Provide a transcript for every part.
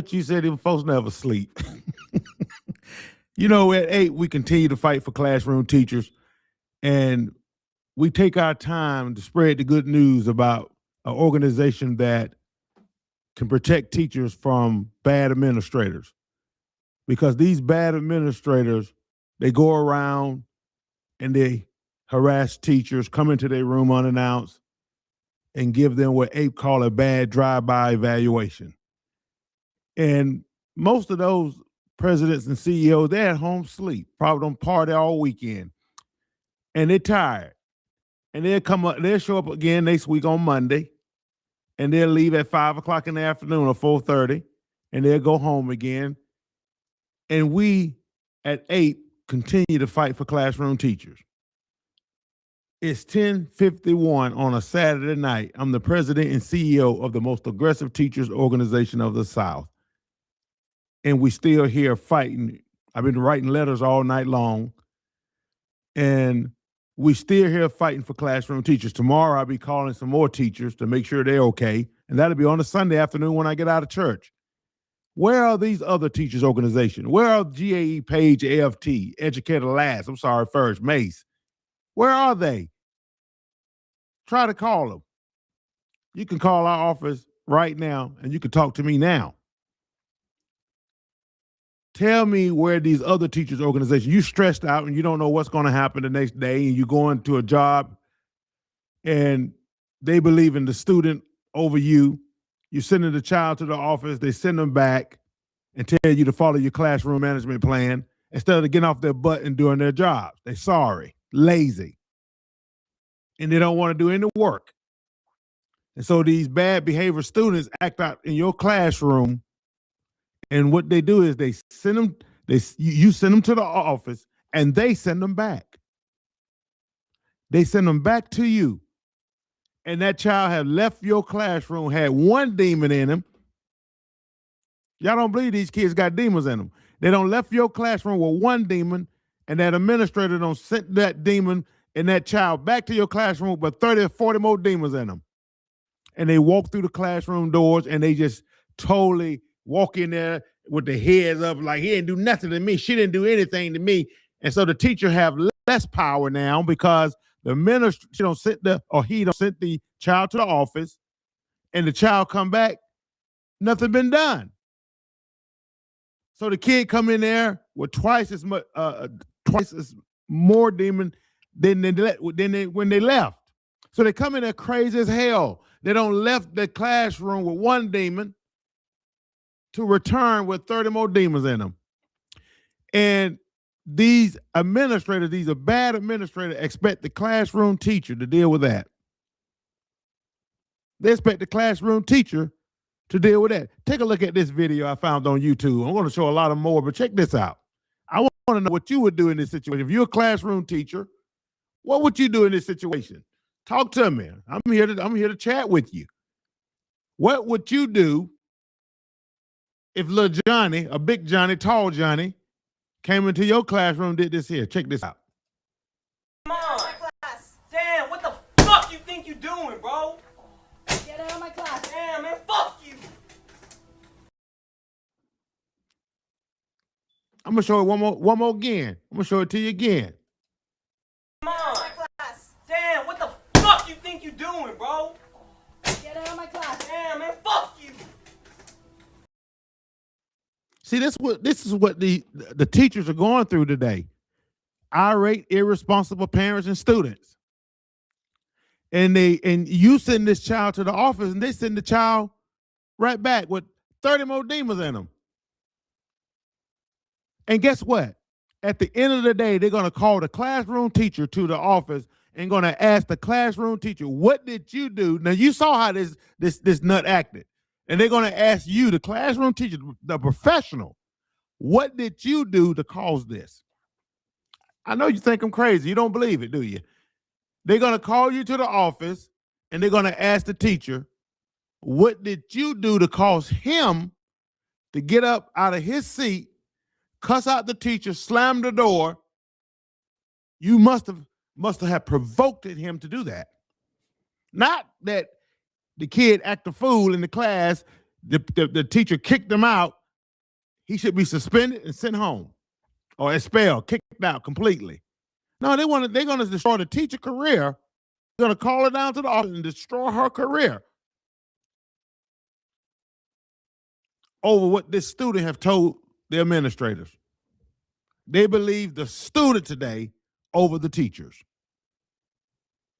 what you said, them folks never sleep. You know, at APE, we continue to fight for classroom teachers, and we take our time to spread the good news about an organization that can protect teachers from bad administrators. Because these bad administrators, they go around and they harass teachers, come into their room unannounced, and give them what APE call a bad drive-by evaluation. And most of those presidents and CEOs, they're at home sleep, probably don't party all weekend. And they're tired. And they'll show up again next week on Monday, and they'll leave at 5 o'clock in the afternoon or 4:30, and they'll go home again. And we at APE continue to fight for classroom teachers. It's 10:51 on a Saturday night. I'm the president and CEO of the most aggressive teachers organization of the South. And we still here fighting. I've been writing letters all night long. And we still here fighting for classroom teachers. Tomorrow I'll be calling some more teachers to make sure they're okay. And that'll be on a Sunday afternoon when I get out of church. Where are these other teachers' organizations? Where are GAE, Page, AFT, Educator First, Mace? Where are they? Try to call them. You can call our office right now, and you can talk to me now. Tell me where these other teachers' organizations, you stressed out and you don't know what's going to happen the next day, and you go into a job and they believe in the student over you. You're sending the child to the office, they send them back and tell you to follow your classroom management plan instead of getting off their butt and doing their jobs. They're sorry, lazy, and they don't want to do any work. And so these bad behavior students act out in your classroom. And what they do is they send them, you send them to the office and they send them back. They send them back to you. And that child had left your classroom, had one demon in him. Y'all don't believe these kids got demons in them. They don't left your classroom with one demon, and that administrator don't send that demon and that child back to your classroom with 30 or 40 more demons in them. And they walk through the classroom doors and they just totally walk in there with their heads up like, he didn't do nothing to me. She didn't do anything to me. And so the teacher have less power now because the minister, she don't sit there, or he don't send the child to the office, and the child come back, nothing been done. So the kid come in there with twice as more demon than when they left. So they come in there crazy as hell. They don't left the classroom with one demon to return with 30 more demons in them. And these administrators, these are bad administrators, expect the classroom teacher to deal with that. They expect the classroom teacher to deal with that. Take a look at this video I found on YouTube. I'm going to show a lot of more, but check this out. I want to know what you would do in this situation. If you're a classroom teacher, what would you do in this situation? Talk to me. I'm here to chat with you. What would you do if little Johnny, a big Johnny, tall Johnny, came into your classroom and did this here? Check this out. Come on. Class. Damn, what the fuck you think you doing, bro? Get out of my class. Damn, man, fuck you. I'm going to show it one more again. I'm going to show it to you again. Come on. Class. Damn, what the fuck you think you doing, bro? Get out of my class. Damn, man, fuck you. See, this is what the teachers are going through today. Irate, irresponsible parents and students. And you send this child to the office and they send the child right back with 30 more demons in them. And guess what? At the end of the day, they're going to call the classroom teacher to the office and going to ask the classroom teacher, what did you do? Now, you saw how this nut acted. And they're going to ask you, the classroom teacher, the professional, what did you do to cause this? I know you think I'm crazy. You don't believe it, do you? They're going to call you to the office and they're going to ask the teacher, what did you do to cause him to get up out of his seat, cuss out the teacher, slam the door? You must have provoked him to do that. Not that the kid act a fool in the class, the teacher kicked him out, he should be suspended and sent home or expelled, kicked out completely. No, they're going to destroy the teacher career. They're going to call her down to the office and destroy her career over what this student have told the administrators. They believe the student today over the teachers.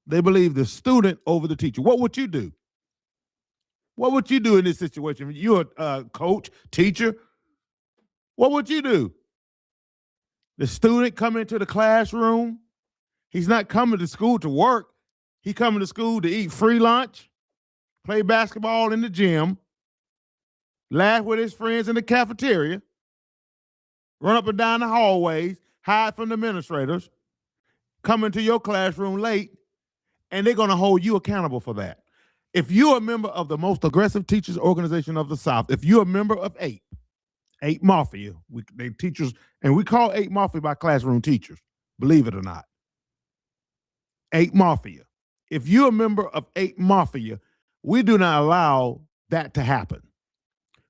They believe the student over the teacher. What would you do? What would you do in this situation? If you're a coach, teacher, what would you do? The student coming into the classroom, he's not coming to school to work. He's coming to school to eat free lunch, play basketball in the gym, laugh with his friends in the cafeteria, run up and down the hallways, hide from the administrators, come into your classroom late, and they're going to hold you accountable for that. If you're a member of the most aggressive teachers organization of the South, if you're a member of APE, APE Mafia, they teachers, and we call APE Mafia by classroom teachers, believe it or not. APE Mafia. If you're a member of APE Mafia, we do not allow that to happen.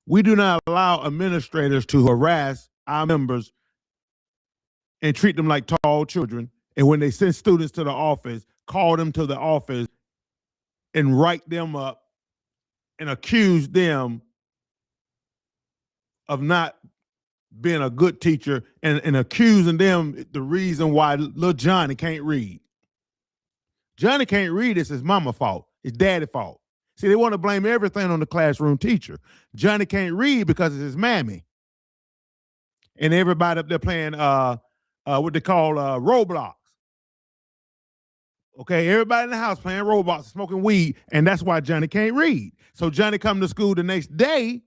We do not allow administrators to harass our members and treat them like tall children. And when they send students to the office, call them to the office and write them up and accuse them of not being a good teacher and accusing them the reason why little Johnny can't read. Johnny can't read, it's his mama's fault. It's daddy's fault. See, they want to blame everything on the classroom teacher. Johnny can't read because it's his mammy. And everybody up there playing what they call Roblox. Okay, everybody in the house playing Roblox, smoking weed, and that's why Johnny can't read. So Johnny come to school the next day,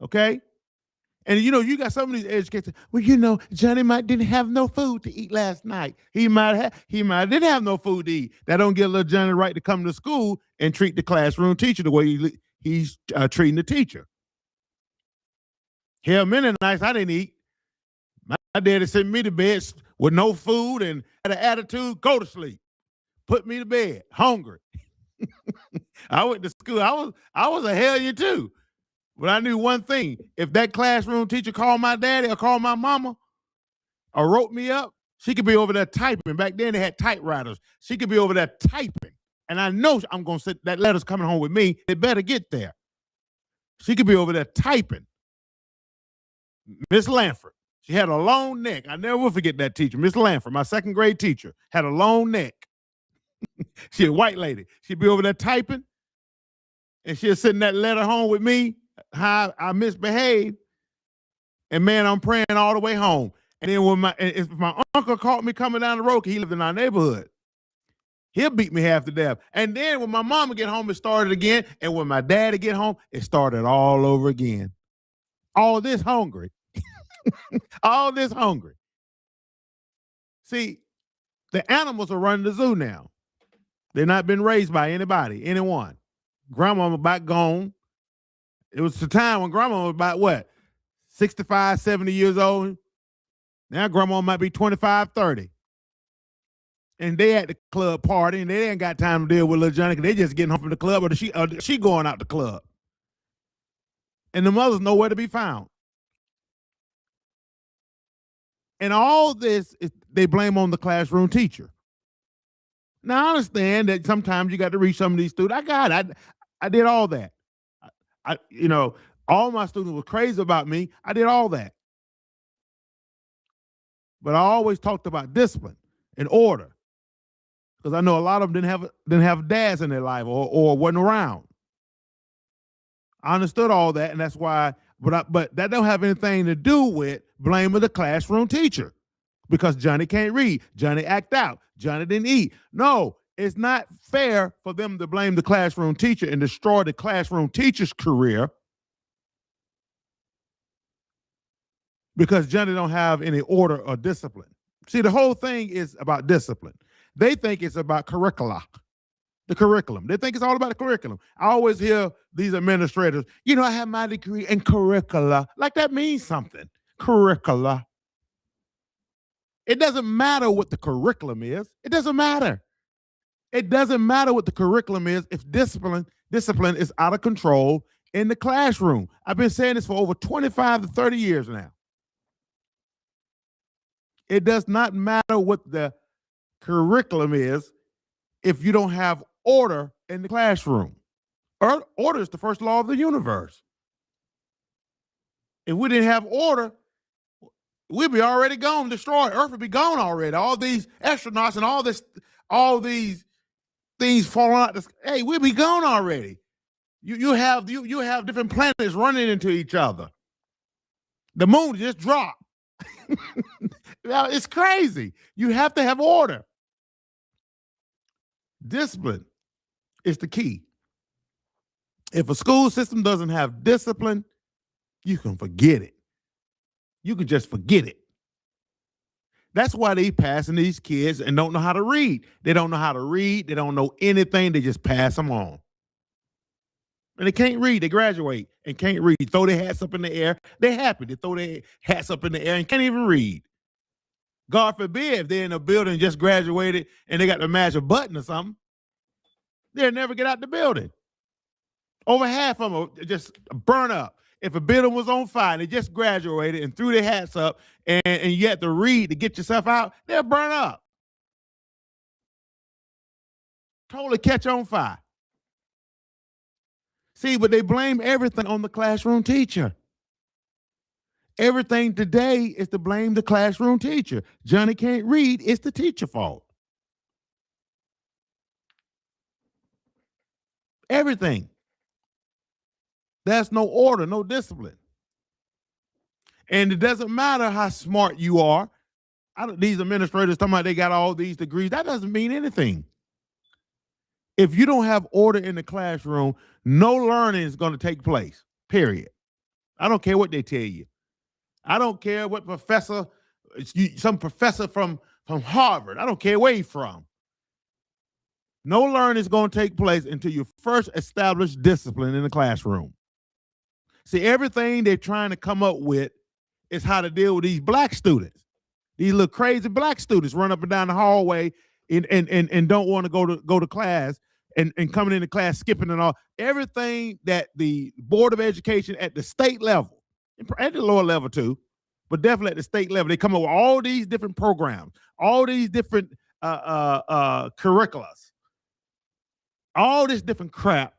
okay? And you got some of these educators, well, Johnny didn't have no food to eat last night. He might didn't have no food to eat. That don't give little Johnny the right to come to school and treat the classroom teacher the way he's treating the teacher. Hell, many nights I didn't eat. My daddy sent me to bed with no food and had an attitude, go to sleep. Put me to bed, hungry. I went to school. I was a hellion too. But I knew one thing. If that classroom teacher called my daddy or called my mama or wrote me up, she could be over there typing. Back then they had typewriters. She could be over there typing. And I know I'm going to say that letter's coming home with me. It better get there. She could be over there typing. Miss Lanford. She had a long neck. I never will forget that teacher. Miss Lanford, my second grade teacher, had a long neck. She a white lady. She'd be over there typing, and she'll send that letter home with me, how I misbehaved, and man, I'm praying all the way home. And then if my uncle caught me coming down the road, he lived in our neighborhood, he'll beat me half to death. And then when my mama get home, it started again. And when my daddy get home, it started all over again. All this hungry. All this hungry. See, the animals are running the zoo now. They're not been raised by anybody, anyone. Grandma about gone. It was the time when grandma was about what? 65, 70 years old. Now grandma might be 25, 30. And they at the club party and they ain't got time to deal with little Johnny because they just getting home from the club or she going out the club. And the mother's nowhere to be found. And all this, they blame on the classroom teacher. Now, I understand that sometimes you got to reach some of these students. I did all that. All my students were crazy about me. I did all that. But I always talked about discipline and order because I know a lot of them didn't have dads in their life or wasn't around. I understood all that, and that's why. But that don't have anything to do with blaming the classroom teacher because Johnny can't read. Johnny act out. Johnny didn't eat. No, it's not fair for them to blame the classroom teacher and destroy the classroom teacher's career because Johnny don't have any order or discipline. See, the whole thing is about discipline. They think it's about the curriculum. They think it's all about the curriculum. I always hear these administrators, I have my degree in curricula. Like that means something. Curricula. It doesn't matter what the curriculum is. It doesn't matter. It doesn't matter what the curriculum is if discipline is out of control in the classroom. I've been saying this for over 25 to 30 years now. It does not matter what the curriculum is if you don't have order in the classroom. Order is the first law of the universe. If we didn't have order, we'd be already gone, destroyed. Earth would be gone already. All these astronauts and all these things falling out. Hey, we'd be gone already. You have different planets running into each other. The moon just dropped. It's crazy. You have to have order. Discipline is the key. If a school system doesn't have discipline, you can forget it. You can just forget it. That's why they passing these kids and don't know how to read. They don't know how to read. They don't know anything. They just pass them on. And they can't read. They graduate and can't read. Throw their hats up in the air. They're happy. They throw their hats up in the air and can't even read. God forbid if they're in a building and just graduated and they got to match a button or something, they'll never get out the building. Over half of them just burn up. If a building was on fire and they just graduated and threw their hats up and you had to read to get yourself out, they'll burn up. Totally catch on fire. See, but they blame everything on the classroom teacher. Everything today is to blame the classroom teacher. Johnny can't read, it's the teacher's fault. Everything. There's no order, no discipline. And it doesn't matter how smart you are. These administrators talking about they got all these degrees. That doesn't mean anything. If you don't have order in the classroom, no learning is going to take place, period. I don't care what they tell you. I don't care what professor, some professor from Harvard. I don't care where he's from. No learning is going to take place until you first establish discipline in the classroom. See, everything they're trying to come up with is how to deal with these black students. These little crazy black students run up and down the hallway and don't want to go to class and coming into class skipping and all. Everything that the Board of Education at the state level, at the lower level too, but definitely at the state level, they come up with all these different programs, all these different curriculums, all this different crap.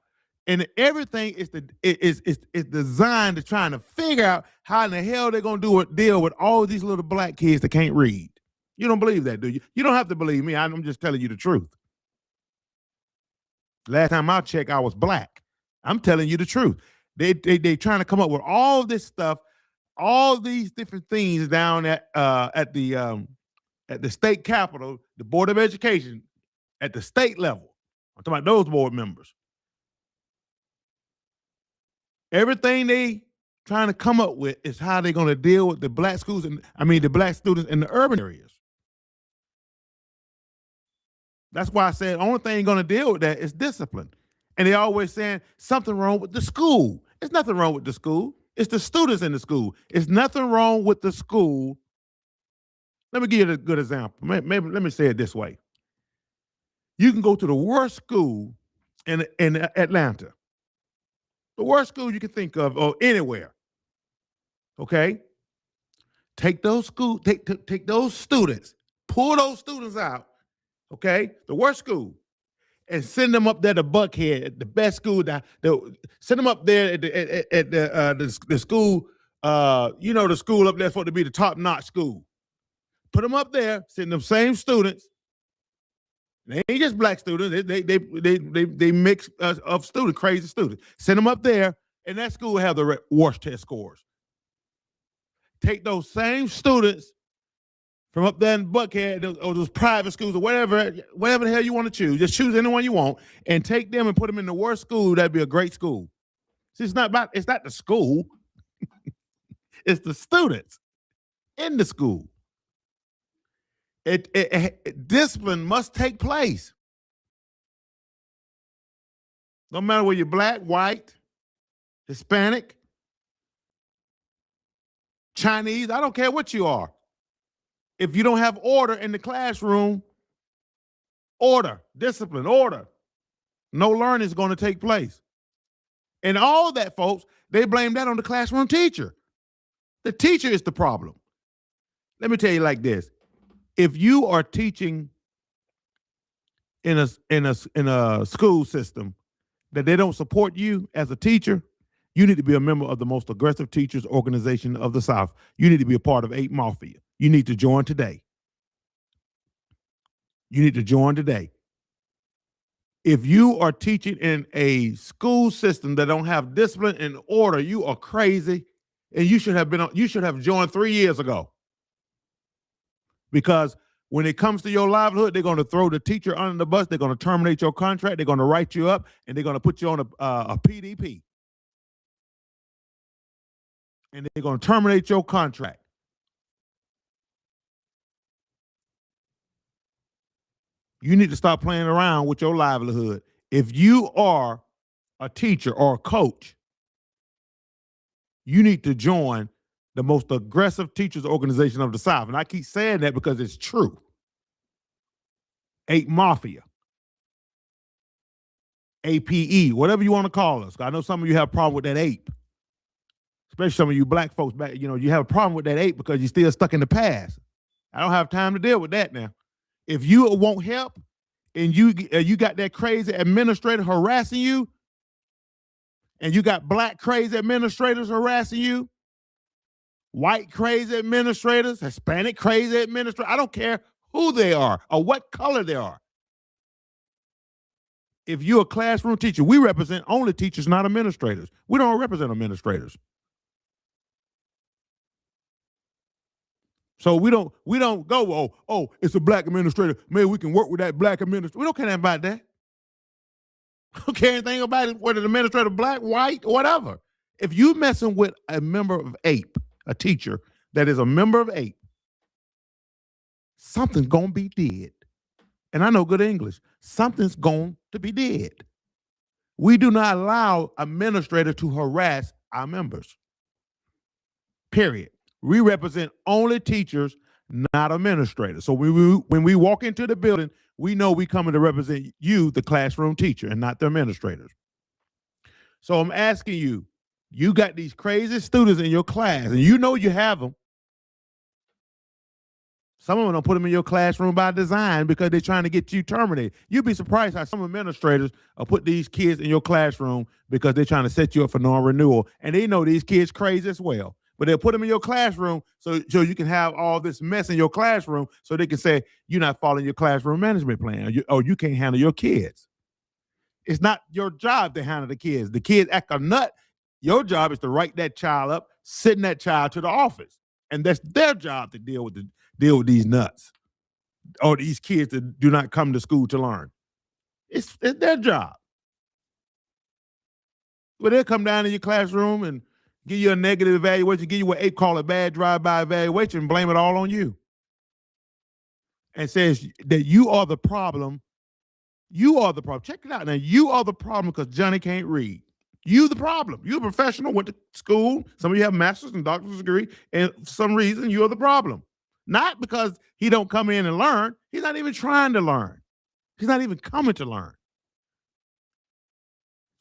And everything is designed to trying to figure out how in the hell they're going to deal with all these little black kids that can't read. You don't believe that, do you? You don't have to believe me. I'm just telling you the truth. Last time I checked, I was black. I'm telling you the truth. They trying to come up with all this stuff, all these different things down at the state capitol, the Board of Education, at the state level. I'm talking about those board members. Everything they trying to come up with is how they're going to deal with the black schools the black students in the urban areas. That's why I said the only thing going to deal with that is discipline. And they always saying something wrong with the school. It's nothing wrong with the school. It's the students in the school. It's nothing wrong with the school. Let me give you a good example. Maybe let me say it this way. You can go to the worst school in Atlanta. The worst school you can think of, or anywhere. Okay? Take those take those students, pull those students out, okay? The worst school, and send them up there to Buckhead, the best school. Send them up there at the school, the school up there supposed to be the top-notch school. Put them up there, send them same students. They ain't just black students. They mix of students, crazy students. Send them up there, and that school will have the worst test scores. Take those same students from up there in Buckhead or those private schools or whatever the hell you want to choose. Just choose anyone you want and take them and put them in the worst school. That'd be a great school. See, it's not the school. It's the students in the school. Discipline must take place. No matter whether you're black, white, Hispanic, Chinese, I don't care what you are. If you don't have order in the classroom, order, discipline, order, no learning is going to take place. And all that, folks, they blame that on the classroom teacher. The teacher is the problem. Let me tell you like this. If you are teaching in a school system that they don't support you as a teacher, you need to be a member of the most aggressive teachers organization of the South. You need to be a part of APE Mafia. You need to join today. You need to join today. If you are teaching in a school system that don't have discipline and order, you are crazy, and you should have joined 3 years ago. Because when it comes to your livelihood, they're going to throw the teacher under the bus. They're going to terminate your contract. They're going to write you up, and they're going to put you on a PDP. And they're going to terminate your contract. You need to stop playing around with your livelihood. If you are a teacher or a coach, you need to join the most aggressive teachers organization of the South. And I keep saying that because it's true. APE Mafia. APE, whatever you want to call us. I know some of you have a problem with that APE. Especially some of you black folks back, you have a problem with that APE because you're still stuck in the past. I don't have time to deal with that now. If you won't help and you got that crazy administrator harassing you, and you got black crazy administrators harassing you, white crazy administrators, Hispanic crazy administrators, I don't care who they are or what color they are. If you're a classroom teacher, we represent only teachers, not administrators. We don't represent administrators. So we don't go, oh, it's a black administrator. Maybe we can work with that black administrator. We don't care about that. We don't care anything about it, whether the administrator black, white, or whatever. If you messing with a member of APE, a teacher that is a member of APE, something's gonna be dead. And I know good English. Something's going to be dead. We do not allow administrators to harass our members. Period. We represent only teachers, not administrators. So when we walk into the building, we know we coming to represent you, the classroom teacher, and not the administrators. So I'm asking you, you got these crazy students in your class, and you know you have them. Some of them don't put them in your classroom by design because they're trying to get you terminated. You'd be surprised how some administrators will put these kids in your classroom because they're trying to set you up for non-renewal, and they know these kids crazy as well. But they'll put them in your classroom so you can have all this mess in your classroom so they can say you're not following your classroom management plan or you can't handle your kids. It's not your job to handle the kids. The kids act a nut. Your job is to write that child up, send that child to the office. And that's their job to deal with these nuts or these kids that do not come to school to learn. It's their job. Well, they'll come down in your classroom and give you a negative evaluation, give you what APE call a bad drive-by evaluation, and blame it all on you. And says that you are the problem. You are the problem. Check it out now. You are the problem because Johnny can't read. You the problem. You're a professional, went to school. Some of you have master's and doctor's degree, and for some reason you're the problem. Not because he don't come in and learn. He's not even trying to learn. He's not even coming to learn.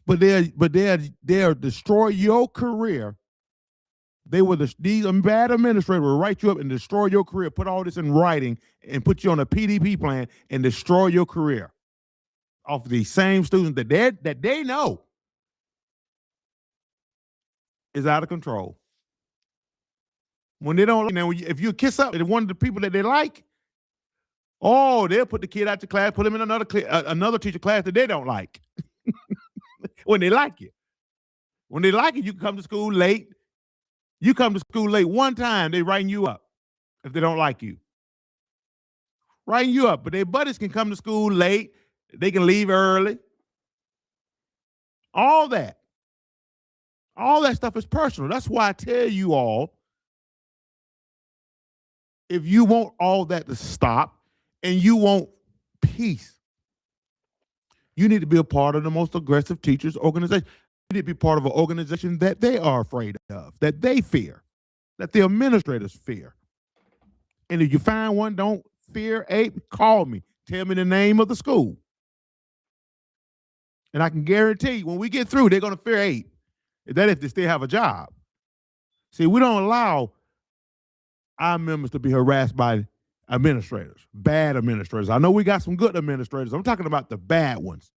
But they'll destroy your career. These bad administrators will write you up and destroy your career, put all this in writing, and put you on a PDP plan and destroy your career off of these same students that they know is out of control. When they don't, if you kiss up with one of the people that they like, they'll put the kid out the class, put him in another teacher class that they don't like. When they like you. When they like it, you come to school late. You come to school late one time, they writing you up if they don't like you. Writing you up, but their buddies can come to school late. They can leave early. All that stuff is personal. That's why I tell you all, if you want all that to stop and you want peace, you need to be a part of the most aggressive teachers organization. You need to be part of an organization that they are afraid of, that they fear, that the administrators fear. And if you find one, don't fear APE, call me. Tell me the name of the school. And I can guarantee when we get through, they're going to fear APE. That if they still have a job. See, we don't allow our members to be harassed by administrators, bad administrators. I know we got some good administrators. I'm talking about the bad ones.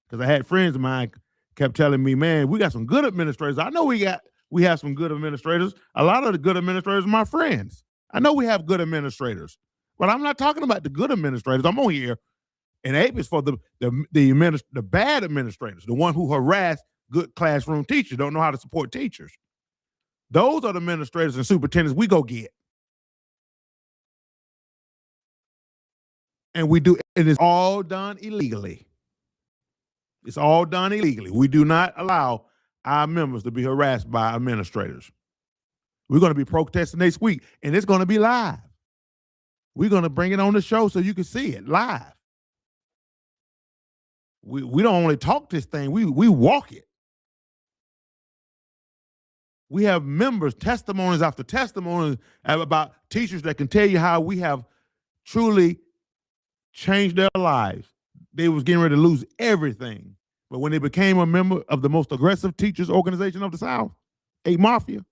Because I had friends of mine kept telling me, man, we got some good administrators. I know we have some good administrators. A lot of the good administrators are my friends. I know we have good administrators. But I'm not talking about the good administrators. I'm on here. And APE is for the bad administrators, the one who harass good classroom teachers, don't know how to support teachers. Those are the administrators and superintendents we go get. And we do, it is all done illegally. It's all done illegally. We do not allow our members to be harassed by administrators. We're going to be protesting next week, and it's going to be live. We're going to bring it on the show so you can see it live. We don't only talk this thing, we walk it. We have members, testimonies after testimonies about teachers that can tell you how we have truly changed their lives. They was getting ready to lose everything. But when they became a member of the most aggressive teachers organization of the South, APE Mafia,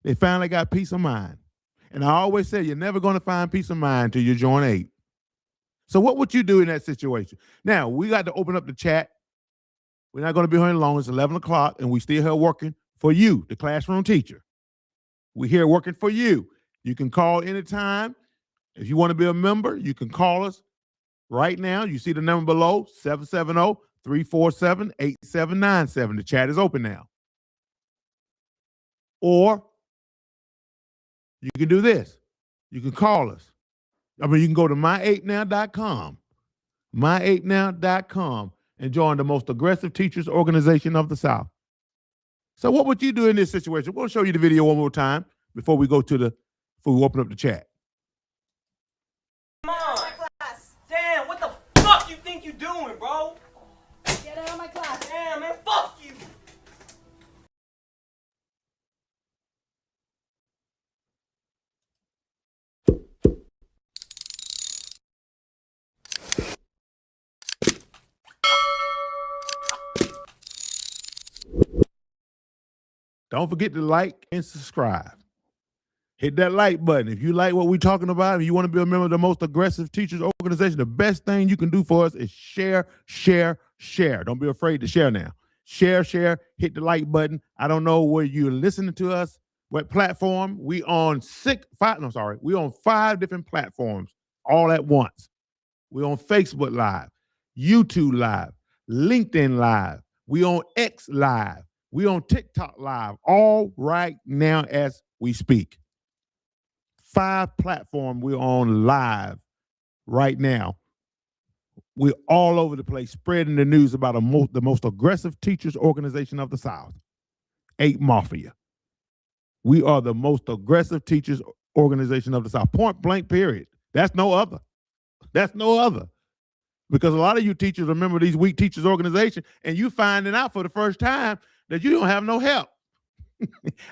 they finally got peace of mind. And I always say, you're never going to find peace of mind until you join APE. So what would you do in that situation? Now, we got to open up the chat. We're not going to be here long. It's 11 o'clock, and we still here working for you, the classroom teacher. We're here working for you. You can call anytime. If you want to be a member, you can call us right now. You see the number below, 770-347-8797. The chat is open now. Or you can do this. You can call us. You can go to myapenow.com, myapenow.com, and join the most aggressive teachers organization of the South. So what would you do in this situation? We'll show you the video one more time before we open up the chat. Come on. Class. Damn, what the fuck you think you doing, bro? Get out of my class. Damn, man, fuck you. Don't forget to like and subscribe. Hit that like button. If you like what we're talking about, if you want to be a member of the most aggressive teachers organization, the best thing you can do for us is share, share, share. Don't be afraid to share now. Share, share, hit the like button. I don't know where you're listening to us, what platform. We on 5 different platforms all at once. We're on Facebook Live, YouTube Live, LinkedIn Live. We on X Live. We on TikTok Live, all right now as we speak. 5 platforms we're on live right now. We're all over the place spreading the news about the most aggressive teachers organization of the South, APE Mafia. We are the most aggressive teachers organization of the South, point blank period. That's no other. That's no other. Because a lot of you teachers remember these weak teachers organization, and you finding out for the first time that you don't have no help.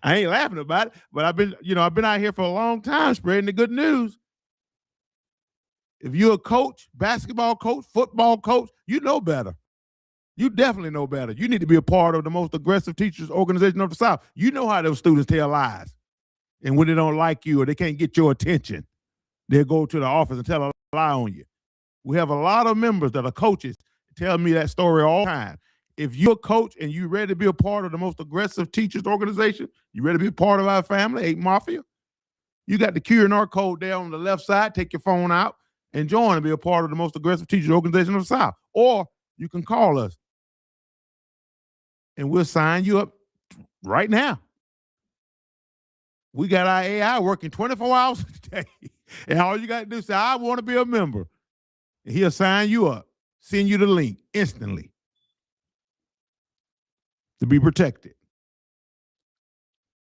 I ain't laughing about it, but I've been out here for a long time spreading the good news. If you're a coach, basketball coach, football coach, you know better. You definitely know better. You need to be a part of the most aggressive teachers organization of the South. You know how those students tell lies. And when they don't like you or they can't get your attention, they'll go to the office and tell a lie on you. We have a lot of members that are coaches tell me that story all the time. If you're a coach and you're ready to be a part of the most aggressive teachers organization, you ready to be a part of our family, APE Mafia, you got the Q&R code there on the left side. Take your phone out and join and be a part of the most aggressive teachers organization of the South. Or you can call us and we'll sign you up right now. We got our AI working 24 hours a day. And all you got to do is say, I want to be a member. And he'll sign you up, send you the link instantly to be protected.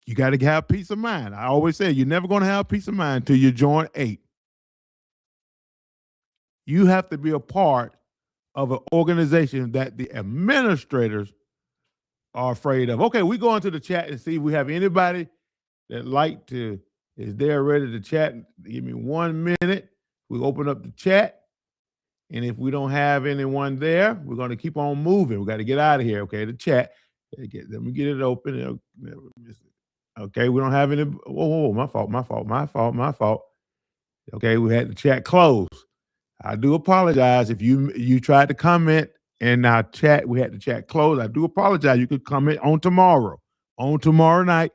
You got to have peace of mind. I always say you're never going to have peace of mind until you join APE. You have to be a part of an organization that the administrators are afraid of. Okay, we go into the chat and see if we have anybody that is there ready to chat. Give me 1 minute. We open up the chat And if we don't have anyone there, we're going to keep on moving. We got to get out of here. Okay, the chat. Let me get it open. Okay, we don't have any. Whoa, my fault. Okay, we had the chat closed. I do apologize if you tried to comment in our chat. We had the chat closed. I do apologize. You could comment on tomorrow. On tomorrow night,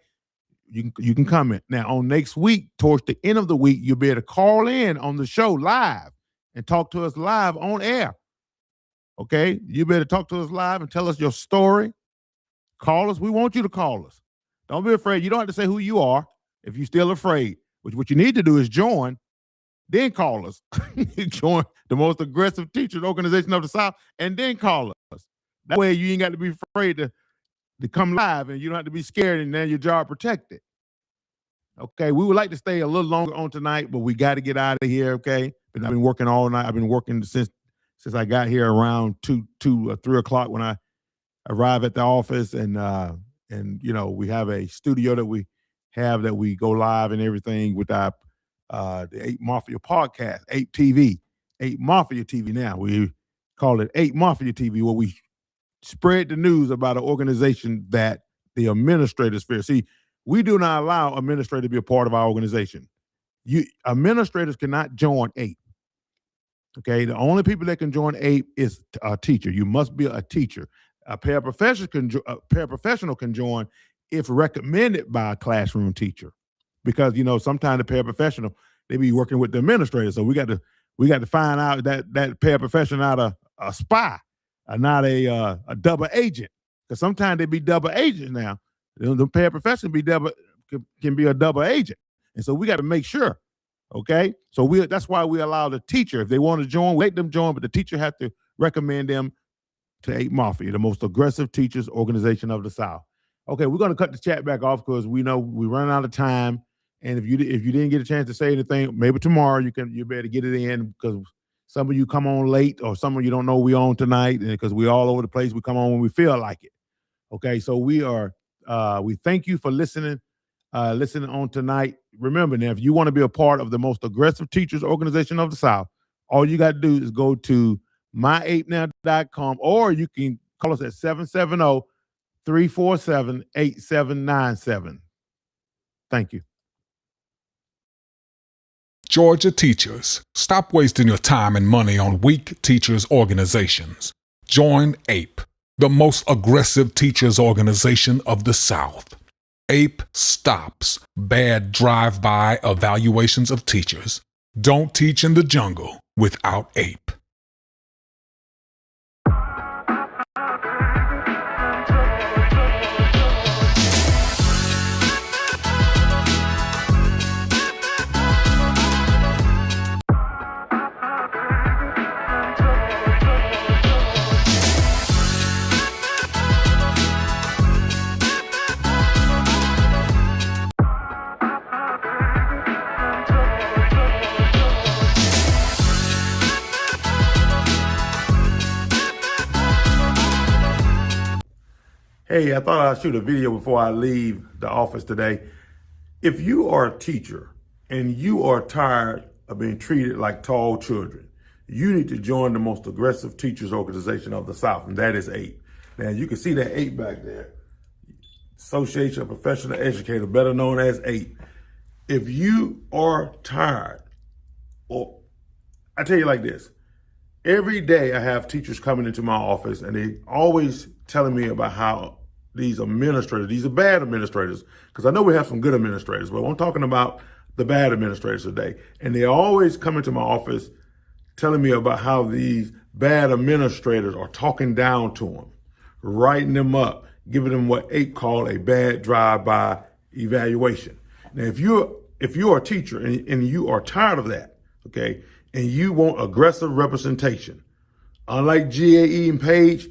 you can comment. Now on next week, towards the end of the week, you'll be able to call in on the show live and talk to us live on air. Okay, you better talk to us live and tell us your story. Call us. We want you to call us. Don't be afraid. You don't have to say who you are if you're still afraid. What you need to do is join, then call us. Join the most aggressive teachers organization of the South, and then call us. That way you ain't got to be afraid to come live, and you don't have to be scared, and then your job protected. Okay, we would like to stay a little longer on tonight, but we got to get out of here, okay? But I've been working all night. I've been working since I got here around 2 or 3 o'clock when I arrive at the office, and you know, we have a studio that we go live and everything with our the APE Mafia podcast, APE TV, APE Mafia TV. Now we call it APE Mafia TV, where we spread the news about an organization that the administrators fear. See, we do not allow administrators to be a part of our organization. Administrators cannot join APE. Okay, the only people that can join APE is a teacher. You must be a teacher. A paraprofessional can join if recommended by a classroom teacher, because you know sometimes the paraprofessional, they be working with the administrator. So we got to find out that paraprofessional not a spy, not a double agent, because sometimes they be double agents now. The paraprofessional can be a double agent, and so we got to make sure. Okay, so that's why we allow the teacher, if they want to join, let them join, but the teacher has to recommend them to APE Mafia, the most aggressive teachers organization of the South. Okay, we're going to cut the chat back off because we know we're running out of time. And if you didn't get a chance to say anything, maybe tomorrow you better get it in, because some of you come on late, or some of you don't know we on tonight, and because we're all over the place, we come on when we feel like it. Okay, so we thank you for listening on tonight. Remember now, if you want to be a part of the most aggressive teachers organization of the South, all you got to do is go to myapenow.com, or you can call us at 770-347-8797. Thank you. Georgia teachers, stop wasting your time and money on weak teachers organizations. Join APE, the most aggressive teachers organization of the South. APE stops bad drive-by evaluations of teachers. Don't teach in the jungle without APE. Hey, I thought I'd shoot a video before I leave the office today. If you are a teacher and you are tired of being treated like tall children, you need to join the most aggressive teachers organization of the South, and that is APE. Now, you can see that APE back there, Association of Professional Educators, better known as APE. If you are tired, or I tell you like this, every day I have teachers coming into my office, and they always telling me about how these administrators, these are bad administrators, because I know we have some good administrators, but I'm talking about the bad administrators today. And they always come into my office telling me about how these bad administrators are talking down to them, writing them up, giving them what APE call a bad drive-by evaluation. Now, if you're a teacher and you are tired of that, okay, and you want aggressive representation, unlike GAE and Page,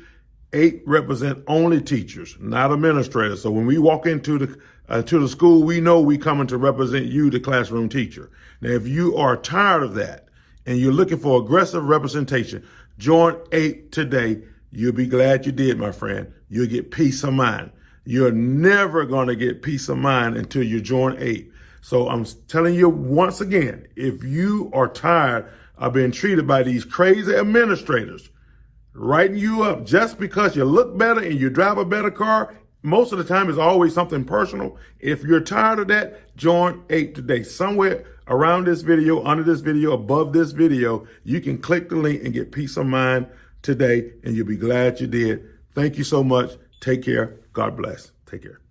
APE represent only teachers, not administrators. So when we walk into the school, we know we coming to represent you, the classroom teacher. Now, if you are tired of that and you're looking for aggressive representation, join APE today. You'll be glad you did, my friend. You'll get peace of mind. You're never going to get peace of mind until you join APE. So I'm telling you once again, if you are tired are being treated by these crazy administrators, writing you up just because you look better and you drive a better car. Most of the time it's always something personal. If you're tired of that, join APE today. Somewhere around this video, under this video, above this video, you can click the link and get peace of mind today, and you'll be glad you did. Thank you so much. Take care. God bless. Take care.